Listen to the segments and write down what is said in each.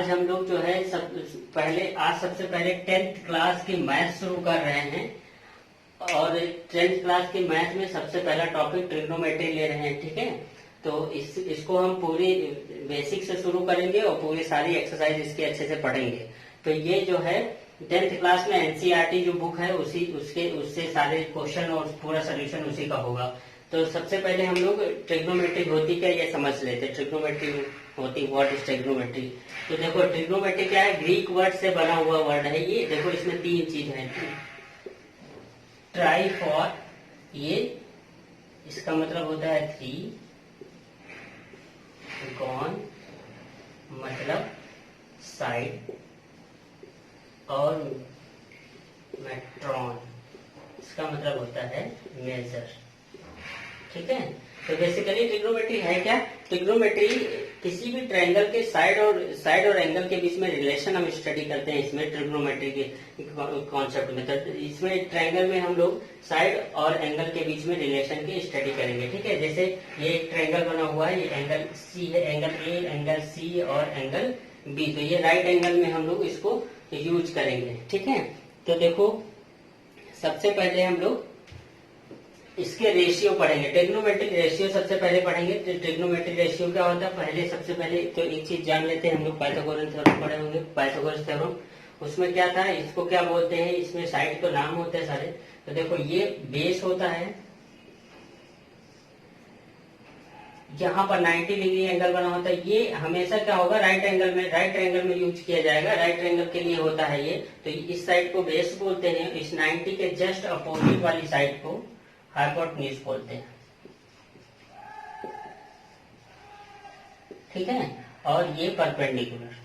आज हम लोग जो है सबसे पहले 10th क्लास की मैथ शुरू कर रहे हैं। और 10th क्लास की मैथ में सबसे पहला टॉपिक ट्रिग्नोमेट्री ले रहे हैं, ठीक है। तो इसको हम पूरी बेसिक से शुरू करेंगे और पूरी सारी एक्सरसाइज इसकी अच्छे से पढ़ेंगे। तो ये जो है 10th क्लास में एनसीईआरटी जो बुक है उससे सारे क्वेश्चन और पूरा सोल्यूशन उसी का होगा। तो सबसे पहले हम लोग ट्रिग्नोमेट्री होती क्या ये समझ लेते हैं। ट्रिग्नोमेट्री होती व्हाट इज ट्रिग्नोमेट्री। तो देखो ट्रिग्नोमेट्री क्या है, ग्रीक वर्ड से बना हुआ वर्ड है ये। देखो इसमें 3 चीज है, ट्राई फॉर, ये इसका मतलब होता है 3, गॉन मतलब साइड, और मेट्रॉन इसका मतलब होता है मेजर, ठीक है। तो बेसिकली ट्रिग्नोमेट्री है क्या, ट्रिग्नोमेट्री किसी भी ट्रायंगल के साइड और एंगल के बीच में रिलेशन हम स्टडी करते हैं इसमें ट्रिग्नोमेट्री के कॉन्सेप्ट में। तो इसमें ट्रायंगल में हम लोग साइड और एंगल के बीच में रिलेशन की स्टडी करेंगे, ठीक है। जैसे ये एक ट्रायंगल बना हुआ है, ये एंगल सी है, एंगल ए, एंगल सी और एंगल बी। तो ये राइट एंगल में हम लोग इसको यूज करेंगे, ठीक है। तो देखो सबसे पहले हम लोग इसके रेशियो पढ़ेंगे, ट्रिग्नोमेट्रिक रेशियो सबसे पहले पढ़ेंगे। ट्रिग्नोमेट्रिक रेशियो क्या होता है, सबसे पहले तो एक चीज जान लेते हैं हम लोग, पाइथागोरस थ्योरम पढ़े होंगे। पाइथागोरस थ्योरम उसमें क्या था, इसको क्या बोलते हैं, इसमें साइड को नाम होते हैं सारे। तो देखो ये बेस होता है, यहाँ पर 90 डिग्री एंगल बना होता है, ये हमेशा क्या होगा राइट एंगल में यूज किया जाएगा। राइट एंगल के लिए होता है ये। तो इस साइड को बेस बोलते हैं, इस 90 के जस्ट अपोजिट वाली साइड को हाइपोटेन्यूज बोलते हैं, ठीक है। और ये परपेंडिकुलर,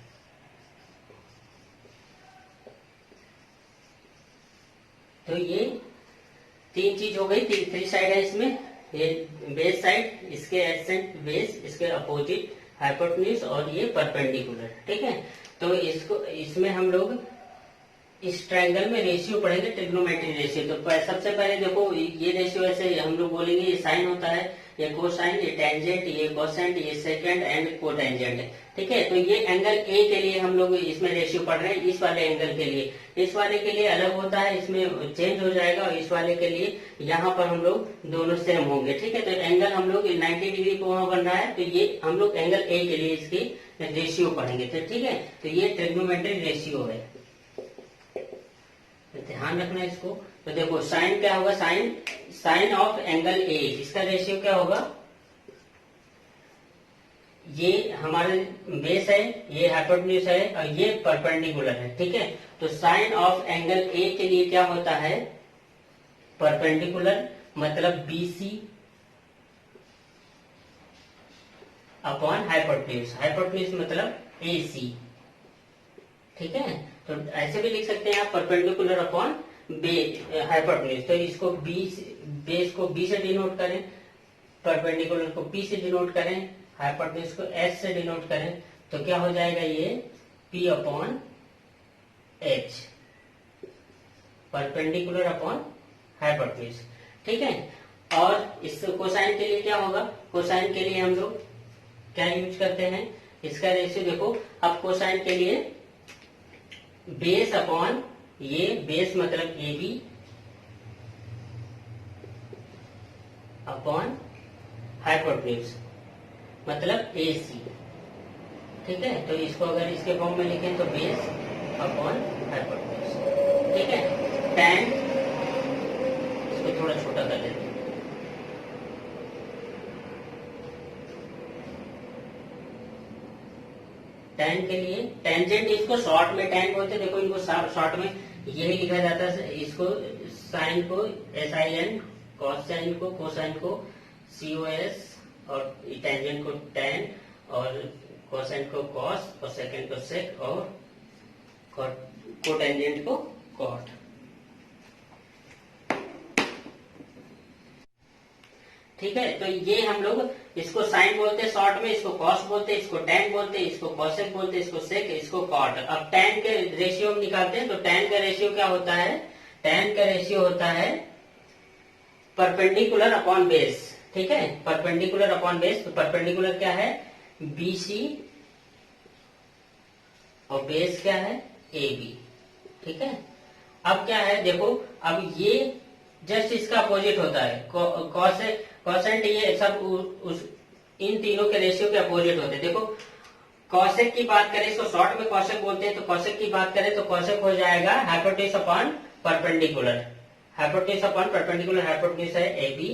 तो ये 3 चीज हो गई, 3 साइड है इसमें। ये बेस साइड, इसके एडसेंट बेस, इसके अपोजिट हाइपोटेन्यूज और ये परपेंडिकुलर, ठीक है। तो इसमें हम लोग इस ट्रायंगल में रेशियो पढ़ेंगे, ट्रिग्नोमेट्री रेशियो। तो सबसे पहले देखो ये रेशियो ऐसे हम लोग बोलेंगे, ये साइन होता है, ये कोसाइन, ये टेंजेंट, ये कोसेंट, ये सेकेंड एंड कोटेंजेंट है, ठीक है। तो ये एंगल ए के लिए हम लोग इसमें रेशियो पढ़ रहे हैं, इस वाले एंगल के लिए। इस वाले के लिए अलग होता है, इसमें चेंज हो जाएगा, और इस वाले के लिए यहाँ पर हम लोग दोनों सेम होंगे, ठीक है। तो एंगल हम लोग 90 डिग्री को वहां बन रहा है, तो ये हम लोग एंगल ए के लिए इसकी रेशियो पढ़ेंगे, तो ठीक है। तो ये ट्रिग्नोमेट्री रेशियो है, ध्यान रखना इसको। तो देखो साइन क्या होगा, साइन ऑफ एंगल ए, इसका रेशियो क्या होगा, ये हमारे बेस है, ये हाइपोटेन्यूज है और ये परपेंडिकुलर है, ठीक है। तो साइन ऑफ एंगल ए के लिए क्या होता है, परपेंडिकुलर मतलब बीसी अपॉन हाइपोटेन्यूज मतलब एसी, ठीक है। तो ऐसे भी लिख सकते हैं आप, परपेंडिकुलर अपॉन हाइपोटेन्यूज। तो इसको बेस को बी से डिनोट करें, परपेंडिकुलर को पी से डिनोट करें, हाइपोटेन्यूज को एच से डिनोट करें, तो क्या हो जाएगा, ये P upon H, perpendicular upon hypotenuse, ठीक है। और इस कोसाइन के लिए क्या होगा, कोसाइन के लिए हम लोग क्या यूज करते हैं, इसका रेशियो देखो। अब कोसाइन के लिए बेस अपॉन, ये बेस मतलब ए बी अपॉन हाइपोटेन्यूज मतलब ए सी, ठीक है। तो इसको अगर इसके फॉर्म में लिखें तो बेस अपॉन हाइपोटेन्यूज, ठीक है। टैन, इसको थोड़ा छोटा कर लेते हैं, टैन के लिए टेंजेंट, इसको शॉर्ट में टैन बोलते हैं। देखो इनको शॉर्ट में यही लिखा जाता है, इसको साइन को SIN, कॉसाइन को COS, और टेंजेंट को टैन, और कोसाइन को कॉस, और सेकेंड को सेक, और कोटेंजेंट को कॉट, ठीक है। तो ये हम लोग इसको साइन बोलते हैं शॉर्ट में, इसको कॉस बोलते हैं, इसको टैन बोलते हैं, इसको कॉसेक बोलते हैं, इसको सेक, इसको कॉट। अब टैन के रेशियो हम निकालते हैं। तो टैन का रेशियो क्या होता है, टैन का रेशियो होता है परपेंडिकुलर अपॉन बेस, ठीक है, परपेंडिकुलर अपॉन बेस। तो परपेंडिकुलर क्या है, BC और बेस क्या है ए बी। ठीक है, अब क्या है देखो, अब ये जस्ट इसका अपोजिट होता है, कॉसेंट ये सब इन तीनों के रेशियो के अपोजिट होते हैं। देखो कॉसेक की बात करें, इसको शॉर्ट में कॉसेक बोलते हैं, तो कॉसेक की बात करें तो कॉसेक हो जाएगा hypotenuse upon perpendicular. Hypotenuse upon perpendicular, hypotenuse है ए बी।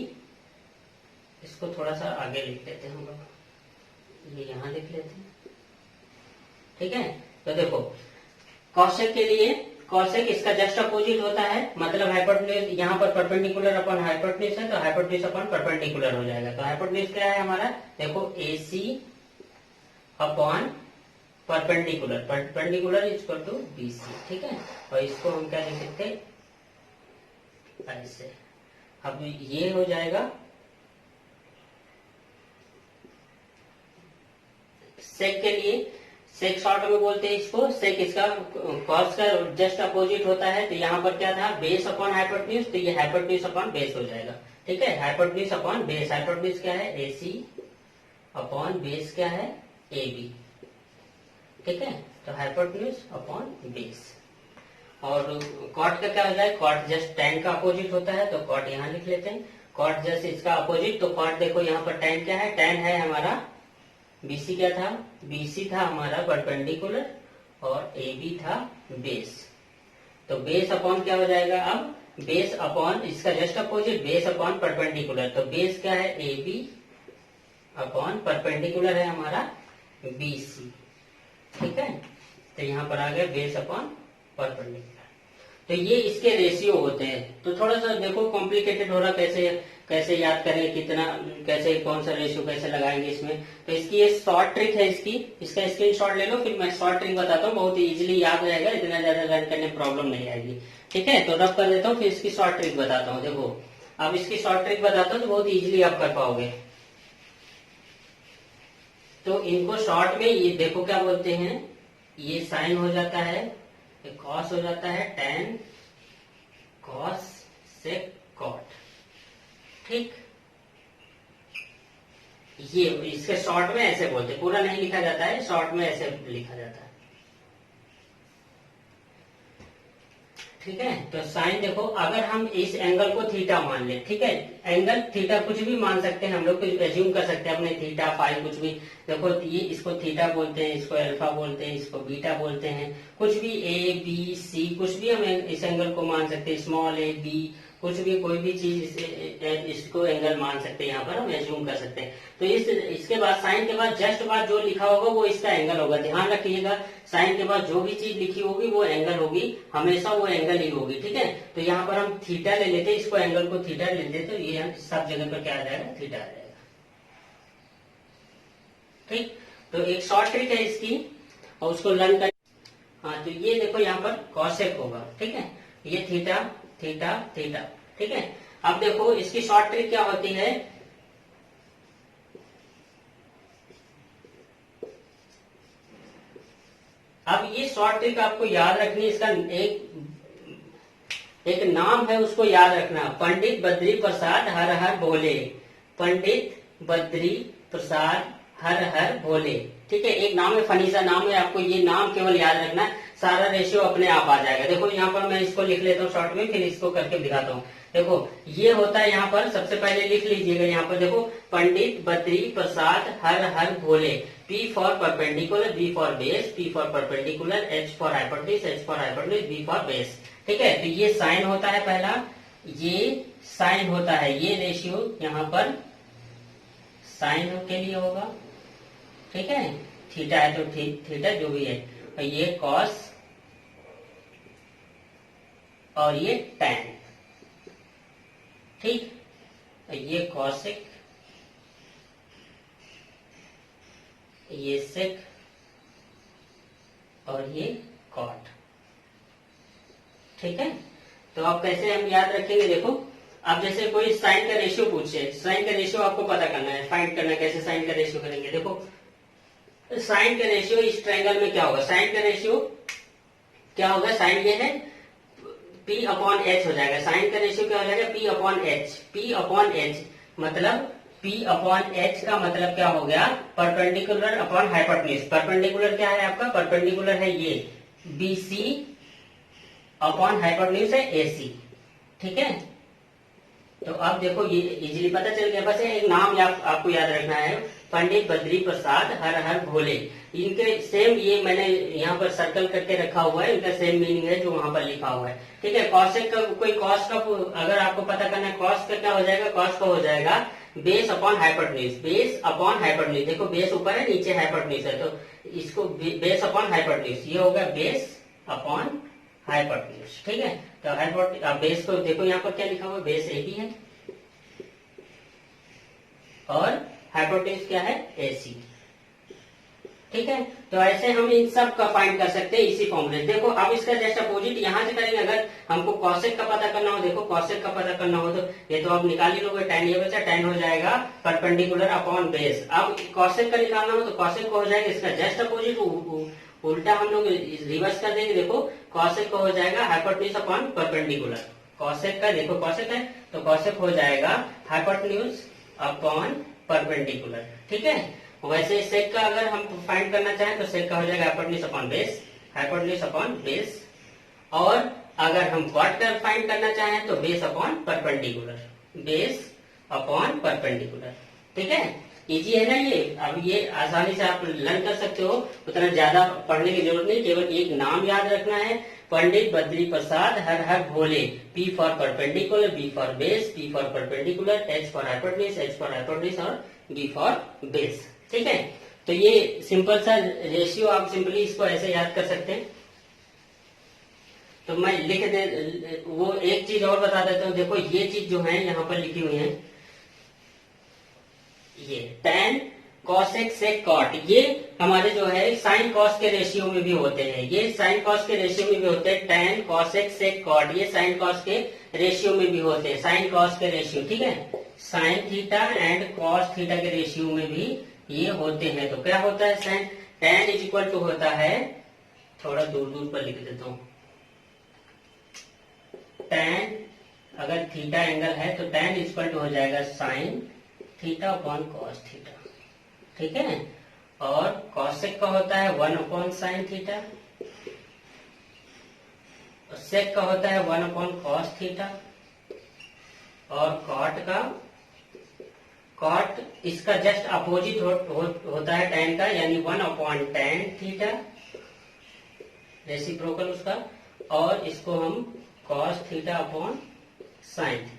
इसको थोड़ा सा आगे लिख लेते हैं हम लोग, ये यहां लिख लेते हैं। ठीक है, तो देखो कॉसेक के लिए, कॉसेक इसका जस्ट अपोजिट होता है, मतलब हाइपोटेन्यूज यहाँ पर परपेंडिकुलर अपॉन हाइपोटेन्यूज है, तो हाइपोटेन्यूज अपॉन परपेंडिकुलर हो जाएगा। तो हाइपोटेन्यूज क्या है हमारा, देखो AC upon perpendicular, perpendicular equal to BC। ठीक है, और इसको हम क्या लिख सकते हैं ऐसे। अब ये हो जाएगा सेक के लिए, सेक शॉर्ट में बोलते हैं इसको, सेक इसका कॉस का जस्ट अपोजिट होता है। तो यहाँ पर क्या था, बेस अपॉन हाइपोटेन्यूज, तो ये हाइपोटेन्यूज अपॉन बेस हो जाएगा। ठीक है, हाइपोटेन्यूज अपॉन बेस, हाइपोटेन्यूज क्या है AC अपॉन बेस क्या है AB। ठीक है, तो हाइपोटेन्यूज अपॉन बेस। और कॉट का क्या हो जाए, कॉट जस्ट tan का अपोजिट होता है, तो कॉट यहाँ लिख लेते हैं, कॉट जस्ट इसका अपोजिट। तो कॉट देखो यहाँ पर tan क्या है, tan है हमारा BC, क्या था BC था हमारा परपेंडिकुलर और AB था बेस। तो बेस अपॉन क्या हो जाएगा, अब बेस अपॉन इसका just opposite, base upon perpendicular. तो बेस क्या है AB अपॉन परपेंडिकुलर है हमारा BC। ठीक है, तो यहाँ पर आ गया बेस अपॉन परपेंडिकुलर। तो ये इसके रेशियो होते हैं। तो थोड़ा सा देखो कॉम्प्लिकेटेड हो रहा, कैसे याद करें, कितना कैसे, कौन सा रेशियो कैसे लगाएंगे इसमें। तो इसकी ये शॉर्ट ट्रिक है, इसका स्क्रीनशॉट ले लो, फिर मैं शॉर्ट ट्रिक बताता हूँ, बहुत ही इजीली याद रहेगा, इतना ज्यादा लर्न करने में प्रॉब्लम नहीं आएगी। ठीक है, तो रब कर देता हूँ, फिर इसकी शॉर्ट ट्रिक बताता हूँ। देखो अब इसकी शॉर्ट ट्रिक बताता हूँ तो बहुत इजीली आप कर पाओगे। तो इनको शॉर्ट में ये देखो क्या बोलते हैं, ये साइन हो जाता है, ये कॉस हो जाता है, tan कॉस सेक कॉट। ठीक, ये इसके शॉर्ट में ऐसे बोलते हैं, पूरा नहीं लिखा जाता है, शॉर्ट में ऐसे लिखा जाता है। ठीक है, तो साइन देखो, अगर हम इस एंगल को थीटा मान लें, ठीक है, एंगल थीटा कुछ भी मान सकते हैं हम लोग, कुछ एज्यूम कर सकते हैं अपने, थीटा फाई कुछ भी। देखो ये इसको थीटा बोलते हैं, इसको अल्फा बोलते हैं, इसको बीटा बोलते हैं, कुछ भी A B C कुछ भी हम इस एंगल को मान सकते हैं, स्मॉल a b कुछ भी, कोई भी चीज इसको एंगल मान सकते हैं, यहाँ पर हम एज्यूम कर सकते हैं। तो इसके बाद साइन के बाद जस्ट बाद जो लिखा होगा वो इसका एंगल होगा। ध्यान रखिएगा, साइन के बाद जो भी चीज लिखी होगी वो एंगल होगी, हमेशा वो एंगल ही होगी। ठीक है, तो यहाँ पर हम थीटा ले लेते हैं, इसको एंगल को थीटा ले लेते, तो ये सब जगह पर क्या आ जाएगा, थीटा आ जाएगा। ठीक, तो एक शॉर्ट ट्रिक है इसकी, और उसको लर्न कर। हाँ, तो ये देखो यहाँ पर कॉसेक होगा। ठीक है, ये थीटा थीटा थीटा। ठीक है, अब देखो इसकी शॉर्ट ट्रिक क्या होती है, अब ये शॉर्ट ट्रिक आपको याद रखनी, इसका एक नाम है, उसको याद रखना, पंडित बद्री प्रसाद हर हर भोले। पंडित बद्री प्रसाद हर हर भोले। ठीक है, एक नाम है, फनी सा नाम है, आपको ये नाम केवल याद रखना, सारा रेशियो अपने आप आ जाएगा। देखो यहाँ पर मैं इसको लिख लेता हूँ शॉर्ट में, फिर इसको करके दिखाता हूँ। देखो ये होता है, यहाँ पर सबसे पहले लिख लीजिएगा, यहाँ पर देखो पंडित बद्री प्रसाद हर हर भोले। P for perpendicular, B for base, P for perpendicular, H for hypotenuse, H for hypotenuse, B for base. ठीक है, तो ये साइन होता है पहला, ये साइन होता है, ये रेशियो यहाँ पर साइन के लिए होगा। ठीक है, थीटा है तो थीटा जो भी है, और ये कॉस और ये tan। ठीक, ये कॉसेक, ये सेक और ये कॉट। ठीक है, तो अब कैसे हम याद रखेंगे, देखो अब जैसे कोई साइन का रेशियो पूछे, साइन का रेशियो आपको पता करना है, फाइंड करना है, कैसे साइन का रेशियो करेंगे। देखो साइन का रेशियो इस ट्रायंगल में क्या होगा, साइन का रेशियो क्या होगा, साइन ये है P/H हो जाएगा, साइन का रेशियो क्या हो जाएगा, P/H। P/H मतलब P अपॉन H का मतलब क्या हो गया, परपेंडिकुलर अपॉन हाइपोटेन्यूज। परपेंडिकुलर क्या है आपका, परपेंडिकुलर है ये BC अपॉन हाइपोटेन्यूज है AC, ठीक है। तो अब देखो ये इजीली पता चल गया, बस एक नाम आपको याद रखना है, पंडित बद्री प्रसाद हर हर भोले। इनके सेम ये मैंने यहाँ पर सर्कल करके रखा हुआ है, इनका सेम मीनिंग है जो वहां पर लिखा हुआ है, ठीक है। कॉसेक का कोई कॉस का अगर आपको पता करना है, कॉस का क्या हो जाएगा, कॉस का हो जाएगा base upon hypotenuse, base upon hypotenuse. देखो बेस ऊपर है, नीचे हाइपोटेन्यूज है, तो इसको बेस अपॉन हाइपोटेन्यूज, ये होगा बेस अपॉन हाइपोटेन्यूज, ठीक है। तो बेस को देखो यहाँ पर क्या लिखा हुआ है, बेस AB है और हाइपोटेन्यूज क्या है, AC, ठीक है। तो ऐसे हम इन सब का फाइंड कर सकते हैं इसी फॉर्मूले। देखो अब इसका जस्ट अपोजिट यहाँ से करेंगे, अगर हमको कॉसेक का पता करना हो, देखो कॉसेक का पता करना हो तो ये तो आप निकाल ही लोगे, tan, ये बचा tan हो जाएगा परपेंडिकुलर अपॉन बेस। अब कॉसेक का निकालना हो तो कॉसेक को हो जाएगा इसका जस्ट अपोजिट, उल्टा हम लोग रिवर्स कर देंगे। देखो कॉसेक का हो जाएगा हाइपोटेन्यूज अपॉन परपेंडिकुलर, कॉसेक का देखो कॉसेक है तो कॉसेक हो जाएगा हाइपोटेन्यूज अपॉन परपेंडिकुलर, ठीक है। वैसे सेक का अगर हम फाइंड करना चाहें तो सेक का हो जाएगा hypotenuse upon base, hypotenuse upon base. और अगर हम कॉट का फाइंड करना चाहें तो base upon perpendicular, base upon perpendicular, ठीक है। इजी है ना ये, अब ये आसानी से आप लर्न कर सकते हो, उतना ज्यादा पढ़ने की जरूरत नहीं, केवल एक नाम याद रखना है, पंडित बद्री प्रसाद हर हर भोले। P for perpendicular, B for base, P for perpendicular, H for hypotenuse, H for hypotenuse और B फॉर बेस, ठीक है। तो ये सिंपल सा रेशियो, आप सिंपली इसको ऐसे याद कर सकते हैं। तो मैं लिख दे, वो एक चीज और बता देता हूँ, देखो ये चीज जो है यहाँ पर लिखी हुई है, ये tan cosec sec cot, ये हमारे जो है साइन कॉस के रेशियो में भी होते हैं, ये साइन कॉस के रेशियो में भी होते हैं, tan cosec sec cot ये साइन कॉस के रेशियो में भी होते हैं, साइन कॉस के रेशियो, ठीक है। Sine theta and cos theta के रेशियो में भी ये होते हैं। तो क्या होता है, sine tan is equal to होता है, थोड़ा दूर दूर पर लिख देता हूं, tan अगर थीटा एंगल है तो tan इज इक्वल टू हो जाएगा sign theta upon cos theta, ठीक है। और कॉसेक का होता है 1 अपॉन साइन थीटा, सेक का होता है 1 अपॉन कॉस थीटा, और कॉट इसका जस्ट अपोजिट होता है tan का, यानी 1 अपॉन tan थीटा, रेसिप्रोकल उसका, और इसको हम cos theta upon sine theta.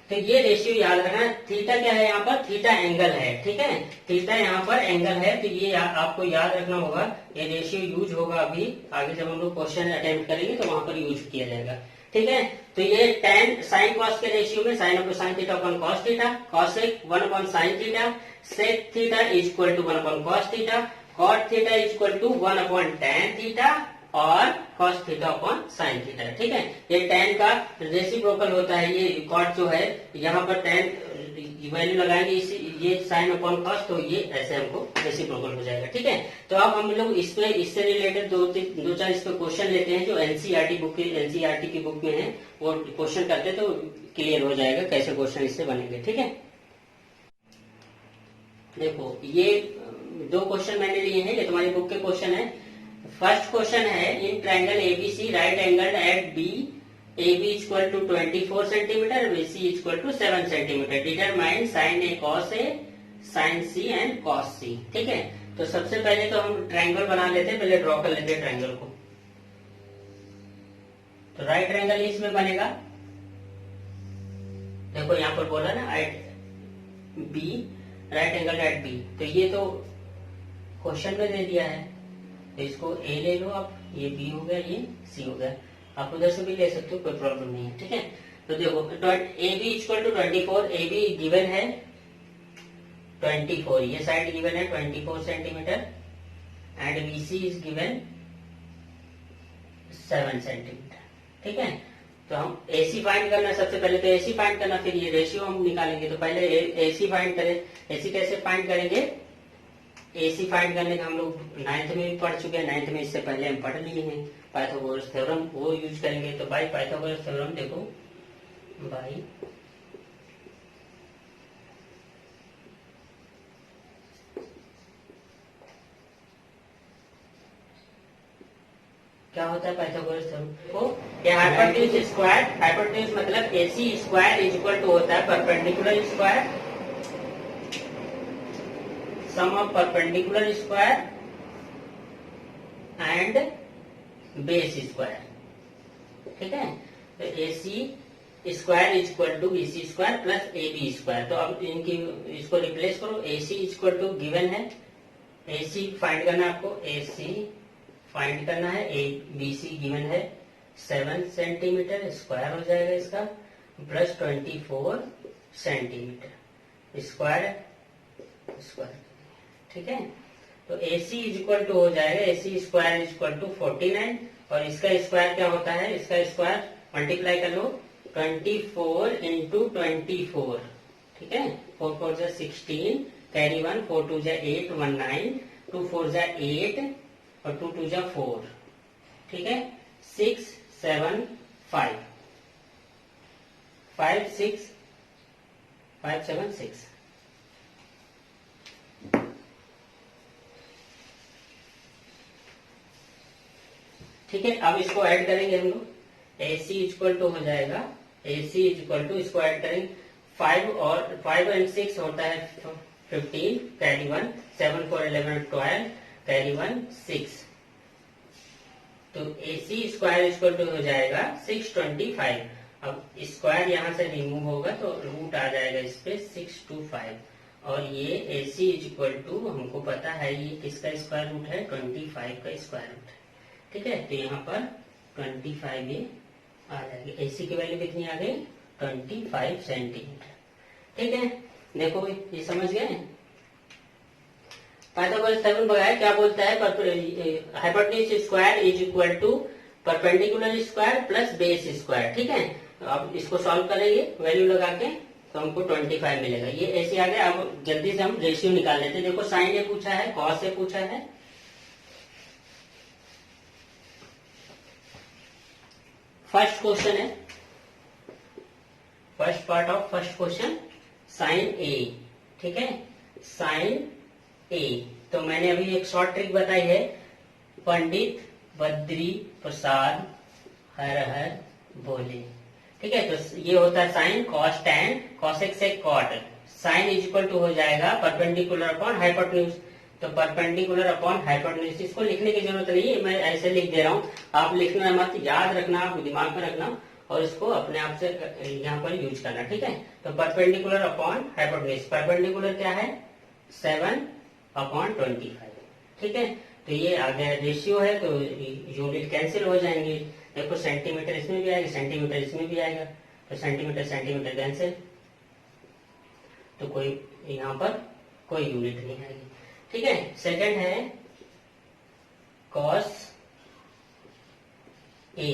तो ये रेशियो याद रखना, थीटा क्या है यहाँ पर, थीटा एंगल है, ठीक है, थीटा यहाँ पर एंगल है, तो ये आपको याद रखना होगा, ये रेशियो यूज होगा अभी आगे जब हम लोग क्वेश्चन अटेम्प्ट करेंगे तो वहां पर यूज किया जाएगा, ठीक है। तो ये tan साइन कॉस के रेशियो में sine upon sine theta upon cos theta, cosec 1 upon sine theta, sec theta is equal to 1 upon cos theta, cot theta is equal to 1 upon tan theta और cos theta upon sine theta, ठीक है। ये tan का reciprocal होता है, ये cot जो है यहाँ पर tan वैल्यू लगाएंगे ये साइन अपॉन कॉस, तो ये ऐसे हमको रेसिप्रोकल हो जाएगा, ठीक है। तो अब हम लोग इससे रिलेटेड दो चार इस पे क्वेश्चन लेते हैं जो एनसीईआरटी की बुक में है, वो क्वेश्चन करते हैं तो क्लियर हो जाएगा कैसे क्वेश्चन इससे बनेंगे, ठीक है। देखो ये 2 क्वेश्चन मैंने लिए हैं, ये तुम्हारी बुक के क्वेश्चन है। फर्स्ट क्वेश्चन है, in triangle ABC right angle at B, AB is equal to 24 centimetre, BC is equal to 7 centimetre, determine sine A cos A, sine C and cos C, ठीक है। तो सबसे पहले तो हम ट्रायंगल बना लेते हैं, पहले ड्रॉ कर लेते हैं ट्रायंगल को। तो राइट ट्रायंगल इसमें बनेगा, देखो यहाँ पर बोला ना at B right angle at B, तो ये तो क्वेश्चन में दे दिया है, तो इसको A ले लो आप, ये B हो गया, ये C हो गया, आप उधर से भी ले सकते हो, कोई प्रॉब्लम नहीं है, ठीक है। तो देखो AB equal to 24, AB given है 24, ये साइड गिवन है 24 centimetre, and BC is given 7 centimetre, ठीक है। तो हम AC फाइंड करना, सबसे पहले तो AC फाइंड करना, फिर ये रेशियो हम निकालेंगे। तो पहले AC फाइंड करें, AC कैसे फाइंड करेंगे, AC फाइंड करने का हम लोग 9th में भी पढ़ चुके हैं, 9th में इससे पहले हम पढ़ लिए हैं, पाइथागोरस थ्योरम वो यूज करेंगे। तो बाय पाइथागोरस थ्योरम, देखो बाय क्या होता है पाइथागोरस थ्योरम को, ये हाइपोटेन्यूज स्क्वायर, हाइपोटेन्यूज मतलब AC square is equal to होता है perpendicular square, sum of perpendicular square and base square, ठीक है। तो AC square is equal to BC square plus AB square. तो अब इनकी इसको रिप्लेस करो, AC is equal to given है, AC फाइंड करना है आपको, AC फाइंड करना है, BC गिवन है 7 सेंटीमीटर स्क्वायर हो जाएगा इसका, प्लस 24 सेंटीमीटर स्क्वायर स्क्वायर, ठीक है। तो AC इज इक्वल टू हो जाएगा, AC square is equal to 49, और इसका स्क्वायर क्या होता है, इसका स्क्वायर मल्टीप्लाई कर लो 24 इंटू 24, ठीक है। 4 4 जा 16, कैरी 1, 4 2 जा 8, 1 9, 2 4 जा 8 और 2 2 जा 4, ठीक है। 6 7 5 5 6 5 7 6, ठीक है। अब इसको ऐड करेंगे हम लोग, AC इक्वल टू हो जाएगा, AC इक्वल टू, इसको ऐड करेंगे 5 और 5 एंड 6 होता है 15, कैरी 1, 7 4 11 12, कैरी 1 6, तो AC स्क्वायर इक्वल टू हो जाएगा 625। अब स्क्वायर यहाँ से रिमूव होगा तो रूट आ जाएगा इस पे 625, और ये AC इक्वल टू हमको पता है ये किसका स्क्वायर रूट है, 25 का स्क्वायर रूट है, ठीक है। तो यहाँ पर 25 ये आ जाएगी, AC की वैल्यू कितनी आ गई 25 सेंटीमीटर, ठीक है। देखो ये समझ गए, पाइथागोरस थ्योरम बताया क्या बोलता है, hypotenuse square is equal to perpendicular square plus base square, ठीक है। तो अब इसको सॉल्व करेंगे वैल्यू लगा के, तो हमको 25 मिलेगा, ये ऐसे आ गया। अब जल्दी से हम रेशियो निकाल लेते हैं। देखो साइन ए पूछा है, कॉस ए पूछा है, फर्स्ट क्वेश्चन है, first part of first question sine A, ठीक है, साइन ए। तो मैंने अभी एक शॉर्ट ट्रिक बताई है, पंडित बद्री प्रसाद हर हर बोले, ठीक है। तो ये होता है sine, cos tan, cosec sec cot, sine is equal to हो जाएगा परपेंडिकुलर अपॉन हाइपोटेन्यूज, तो परपेंडिकुलर अपॉन हाइपोटेन्यूज, इसको लिखने की जरूरत नहीं है, मैं ऐसे लिख दे रहा हूँ, आप लिखना मत, याद रखना, आप दिमाग में रखना और इसको अपने आप से यहाँ पर यूज करना, ठीक है। तो परपेंडिकुलर अपॉन हाइपोटेन्यूज, परपेंडिकुलर क्या है 7 अपॉन 25, ठीक है। तो ये आ गया रेशियो है, तो यूनिट कैंसिल हो जाएंगे, देखो सेंटीमीटर इसमें भी आएगा, सेंटीमीटर इसमें भी आएगा, तो सेंटीमीटर सेंटीमीटर कैंसिल, तो कोई यहाँ पर कोई यूनिट नहीं आएगी, ठीक है। सेकंड है कॉस ए,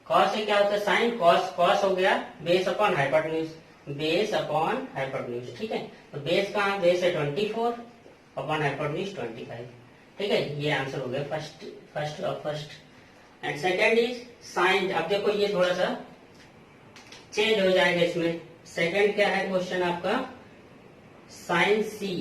कॉस ए क्या होता है साइन, कॉस कॉस हो गया base upon hypotenuse, base upon hypotenuse, ठीक है। तो बेस कहाँ, बेस है 24 अपॉन हाइपोटेन्यूज 25, ठीक है। ये आंसर हो गया first and second is sine. अब देखो ये थोड़ा सा चेंज हो जाएगा इसमें, सेकंड क्या है क्वेश्चन आपका साइन सी,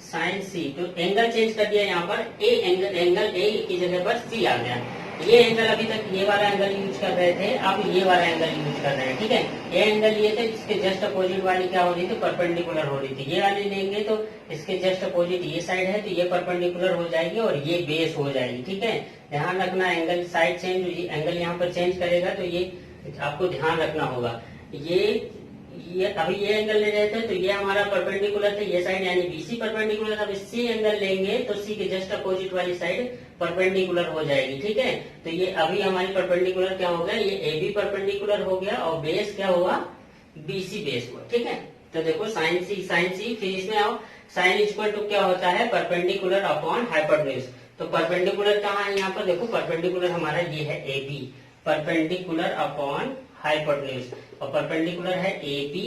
साइन सी, तो एंगल चेंज कर दिया यहाँ पर, ए एंगल ए की जगह पर सी आ गया, ये एंगल अभी तक ये वाला एंगल यूज कर रहे थे, अब ये वाला एंगल यूज कर रहे हैं, ठीक है। ये एंगल लिए थे, इसके जस्ट अपोजिट वाली क्या हो रही थी, परपेंडिकुलर हो रही थी, ये वाली लेंगे तो इसके जस्ट अपोजिट ये साइड है, तो ये परपेंडिकुलर हो जाएगी और ये बेस हो जाएगी, ठीक है। ध्यान रखना एंगल साइड चेंज, एंगल यहाँ पर चेंज करेगा तो ये आपको ध्यान रखना होगा। ये अभी ये एंगल ले रहे थे तो ये हमारा परपेंडिकुलर था, ये साइड यानी BC परपेंडिकुलर, अब सी एंगल लेंगे तो सी के जस्ट अपोजिट वाली साइड परपेंडिकुलर हो जाएगी, ठीक है। तो ये अभी हमारी परपेंडिकुलर क्या हो गया, ये AB परपेंडिकुलर हो गया और बेस क्या हुआ, BC बेस हुआ, ठीक है। तो देखो साइन सी, फिर इसमें आओ, साइन इक्वल टू क्या होता है परपेंडिकुलर अपॉन हाइपोटेन्यूज, तो परपेंडिकुलर कहाँ है, यहाँ पर देखो परपेंडिकुलर हमारा ये है AB, परपेंडिकुलर अपॉन हाइपोटेन्यूज, और परपेंडिकुलर है AB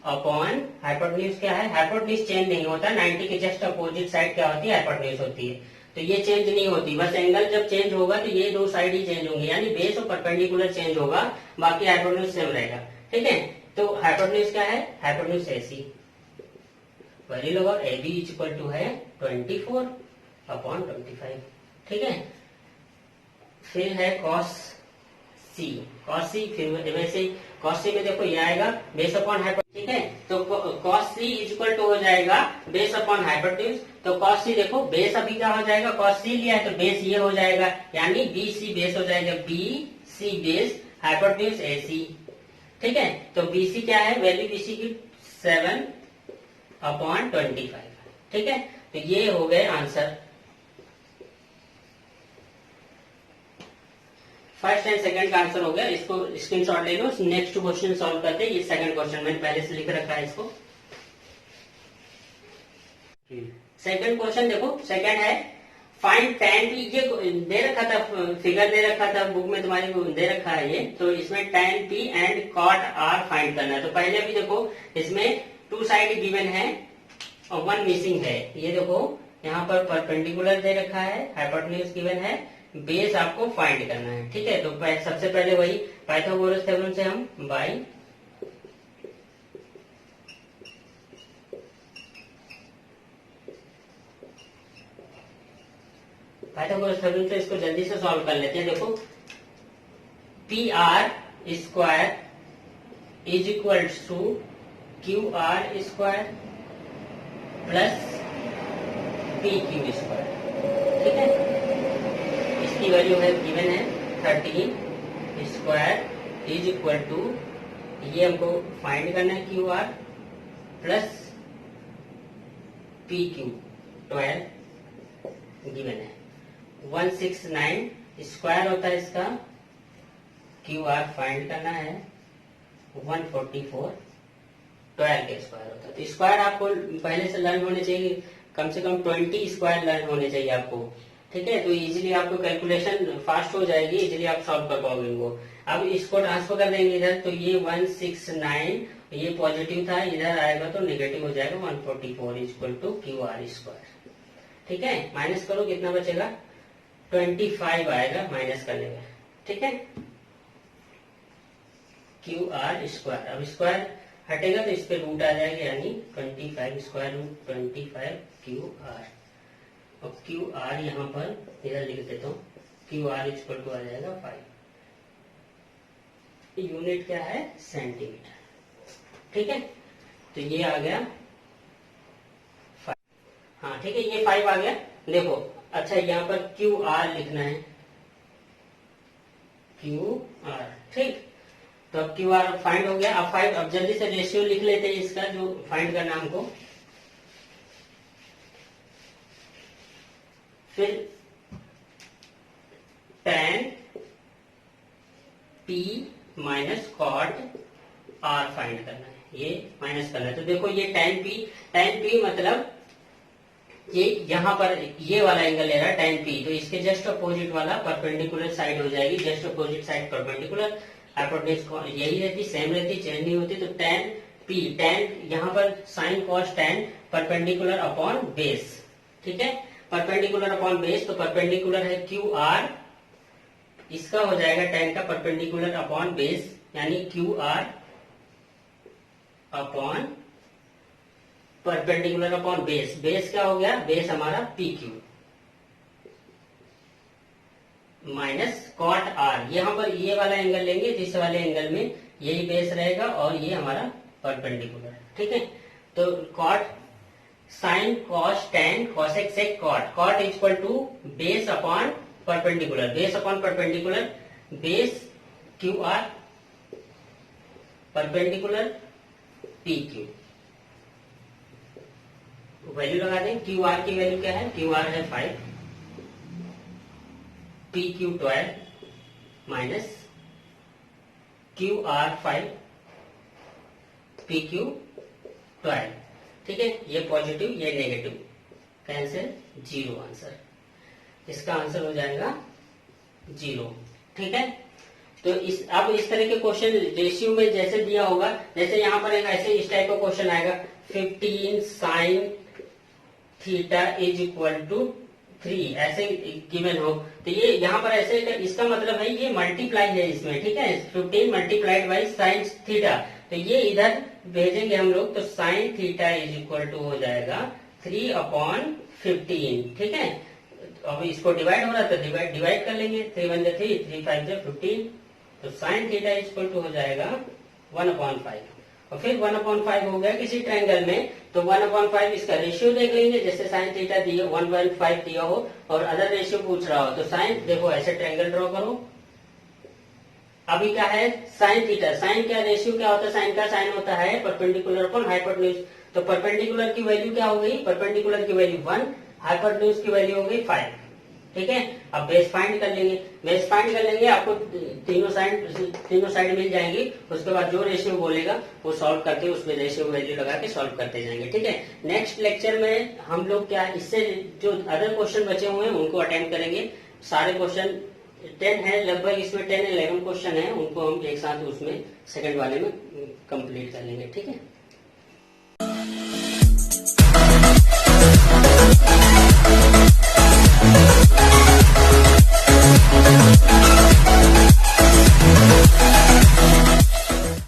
अपॉन हाइपोटेन्यूज क्या है, हाइपोटेन्यूज चेंज नहीं होता, 90 के जस्ट अपोजिट साइड क्या होती है, हाइपोटेन्यूज होती है, तो ये चेंज नहीं होती, बस एंगल जब चेंज होगा तो ये दो साइड ही चेंज होंगे, यानी बेस और परपेंडिकुलर चेंज होगा, बाकी हाइपोटेन्यूज सेम रहेगा, ठीक है। तो हाइपोटेन्यूज क्या है, हाइपोटेन्यूज AC, वैल्यू लगा AB इक्वल टू है 24 अपॉन 25, ठीक है। फिर है कॉस सी, फिर वैसे कॉस सी में देखो ये आएगा बेस अपॉन हाइपोटेन्यूज, ठीक है। तो cos C is equal to हो जाएगा बेस अपॉन हाइपोटेन्यूज। तो कॉस सी देखो बेस अभी क्या हो जाएगा, कॉस सी लिया है तो बेस ये हो जाएगा, यानी बी सी बेस हो जाएगा, B C base hypotenuse A सी, ठीक है। तो बी सी क्या है, वैल्यू बी सी की 7/25, ठीक है। तो ये हो गए आंसर। फर्स्ट एंड सेकंड का आंसर हो गया, इसको स्क्रीनशॉट ले लो। नेक्स्ट क्वेश्चन सॉल्व करते हैं। ये सेकंड क्वेश्चन मैंने पहले से लिख रखा है इसको। सेकंड क्वेश्चन देखो, सेकंड है फाइंड tan p। ये दे रखा था, फिगर दे रखा था बुक में तुम्हारी, दे रखा है ये। तो इसमें tan p and cot r find करना है। तो पहले भी देखो इसमें 2 साइड गिवन है और 1 मिसिंग है। ये देखो यहाँ पर परपेंडिकुलर दे रखा है, हाइपोटेन्यूज गिवन है, बेस आपको फाइंड करना है, ठीक है। तो सबसे पहले वही पाइथागोरस थ्योरम से हम बाई पाइथागोरस थ्योरम से इसको जल्दी से सॉल्व कर लेते हैं। देखो P R square is equal to Q R square plus P Q square, ठीक है। इसकी वैल्यू है गिवन है 13 स्क्वायर इज इक्वल टू, ये हमको फाइंड करना है Q are plus P Q 12 given है। 169 स्क्वायर होता है इसका, क्यू आर फाइंड करना है 144, 12 के स्क्वायर होता है। तो स्क्वायर आपको पहले से लर्न होने चाहिए, कम से कम 20 स्क्वायर लर्न होने चाहिए आपको, ठीक है। तो इजीली आपको कैलकुलेशन फास्ट हो जाएगी, इजीली आप सॉल्व कर पाओगे वो। अब इसको ट्रांसफर कर देंगे इधर, तो ये 169 ये पॉजिटिव था, इधर आएगा तो नेगेटिव हो जाएगा, 144 equal to Q R square, ठीक है। माइनस करो कितना बचेगा, 25 आएगा माइनस करने में, ठीक है। क्यू आर स्क्वायर, अब स्क्वायर हटेगा तो इस पे रूट आ जाएगा, यानी 25 स्क्वायर रूट 25 क्यू आर। और क्यू आर यहाँ पर इधर लिख देता हूँ, क्यू आर इक्वल टू आ जाएगा 5। यूनिट क्या है, सेंटीमीटर, ठीक है। तो ये आ गया 5, हाँ ठीक है, ये 5 आ गया। देखो अच्छा यहाँ पर क्यू आर लिखना है, क्यू आर, ठीक। तो अब क्यू आर फाइंड हो गया। अब 5, अब जल्दी से रेशियो लिख लेते हैं इसका जो फाइंड करना हमको। फिर tan p minus cot r find करना है, ये माइनस करना है। तो देखो ये tan p मतलब ये यहाँ पर ये वाला एंगल ले रहा है tan p, तो इसके जस्ट अपोजिट वाला परपेंडिकुलर साइड हो जाएगी, just opposite side perpendicular. Hypotenuse यही रहती, सेम रहती, चेंज नहीं होती। तो tan p, tan यहाँ पर sine cos tan perpendicular upon base, ठीक है। परपेंडिकुलर अपॉन बेस, तो परपेंडिकुलर है क्यू आर, इसका हो जाएगा tan का परपेंडिकुलर अपॉन बेस, यानी Q R upon perpendicular upon base. Base क्या हो गया, बेस हमारा P Q minus cot R. यहाँ पर ये वाला एंगल लेंगे, इस वाले एंगल में यही बेस रहेगा और ये हमारा परपेंडिकुलर, ठीक है। तो cot sine cos tan cosec sec cot, cot equal to base upon perpendicular, base upon perpendicular, base Q R perpendicular P Q. Value लगा दें, क्यू आर की वैल्यू क्या है, क्यू आर है 5, P Q 12 minus Q R 5 P Q 12, ठीक है। ये positive ये नेगेटिव कैंसिल, 0 आंसर। इसका आंसर हो जाएगा 0, ठीक है। तो अब इस तरह के क्वेश्चन रेशियो में जैसे दिया होगा, जैसे यहाँ पर एक ऐसे इस टाइप का क्वेश्चन आएगा 15 sine theta is equal to 3, ऐसे गिवन हो, तो ये यहाँ पर ऐसे, इसका मतलब है ये मल्टीप्लाई है इसमें, ठीक है। 15 मल्टीप्लाइड बाई साइन थीटा, तो ये इधर भेजेंगे हम लोग, तो sine theta is equal to हो जाएगा 3/15, ठीक है। अब इसको डिवाइड हो रहा है तो डिवाइड कर लेंगे, 3 1 3, 3 5 15, तो साइन थीटा इक्वल टू हो जाएगा 1/5। और फिर 1/5 हो गया किसी ट्रायंगल में, तो 1/5 इसका रेशियो देख लेंगे, जैसे साइन थीटा दिया 1/5 दिया हो और अदर रेशियो पूछ रहा हो, तो साइन देखो ऐसे ट्रायंगल ड्रॉ करो। अभी क्या है साइन थीटा, साइन क्या रेशियो क्या होता है, साइन का साइन होता है परपेंडिकुलर अपॉन हाइपोटेन्यूज, तो परपेंडिकुलर की वैल्यू क्या हो गई, परपेंडिकुलर की वैल्यू 1, हाइपोटेन्यूज की वैल्यू हो गई 5। ठीक है, अब बेस फाइंड कर लेंगे, बेस फाइंड कर लेंगे, आपको तीनों साइड मिल जाएंगी। उसके बाद जो रेशियो बोलेगा वो सॉल्व करके उसमें रेशियो वैल्यू लगा के सॉल्व करते जाएंगे। ठीक है, नेक्स्ट लेक्चर में हम लोग क्या इससे जो अदर क्वेश्चन बचे हुए हैं उनको अटेम्प्ट करेंगे। सारे क्वेश्चन 10 है लगभग, इसमें 10 11 क्वेश्चन है, उनको हम एक साथ उसमें सेकंड वाले में कंप्लीट कर लेंगे। ठीक है।